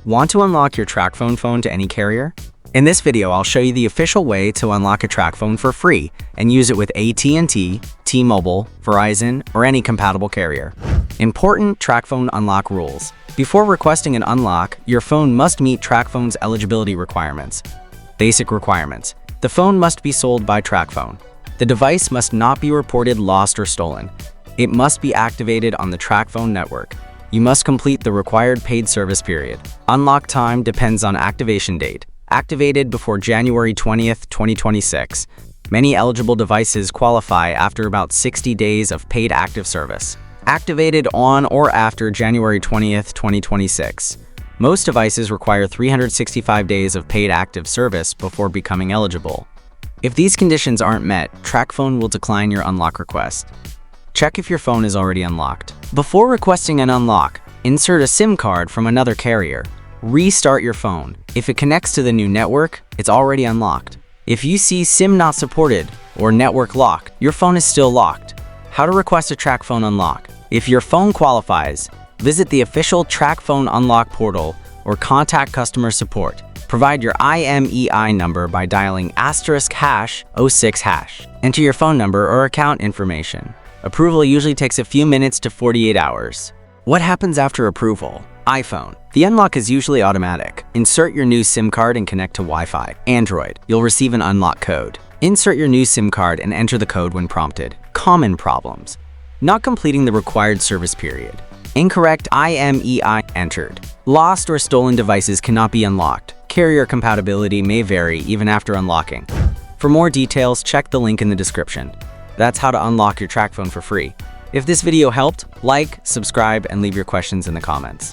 Want to unlock your TracFone phone to any carrier? In this video, I'll show you the official way to unlock a TracFone for free and use it with AT&T, T-Mobile, Verizon, or any compatible carrier. Important TracFone unlock rules. Before requesting an unlock, your phone must meet TracFone's eligibility requirements. Basic requirements. The phone must be sold by TracFone. The device must not be reported lost or stolen. It must be activated on the TracFone network. You must complete the required paid service period. Unlock time depends on activation date. Activated before January 20th, 2026. Many eligible devices qualify after about 60 days of paid active service. Activated on or after January 20th, 2026. Most devices require 365 days of paid active service before becoming eligible. If these conditions aren't met, TracFone will decline your unlock request. Check if your phone is already unlocked. Before requesting an unlock, insert a SIM card from another carrier. Restart your phone. If it connects to the new network, it's already unlocked. If you see SIM not supported or network locked, your phone is still locked. How to request a TracFone unlock? If your phone qualifies, visit the official TracFone unlock portal or contact customer support. Provide your IMEI number by dialing *#06#. Enter your phone number or account information. Approval usually takes a few minutes to 48 hours. What happens after approval? iPhone. The unlock is usually automatic. Insert your new SIM card and connect to Wi-Fi. Android. You'll receive an unlock code. Insert your new SIM card and enter the code when prompted. Common problems. Not completing the required service period. Incorrect IMEI entered. Lost or stolen devices cannot be unlocked. Carrier compatibility may vary even after unlocking. For more details, check the link in the description. That's how to unlock your TracFone for free. If this video helped, like, subscribe, and leave your questions in the comments.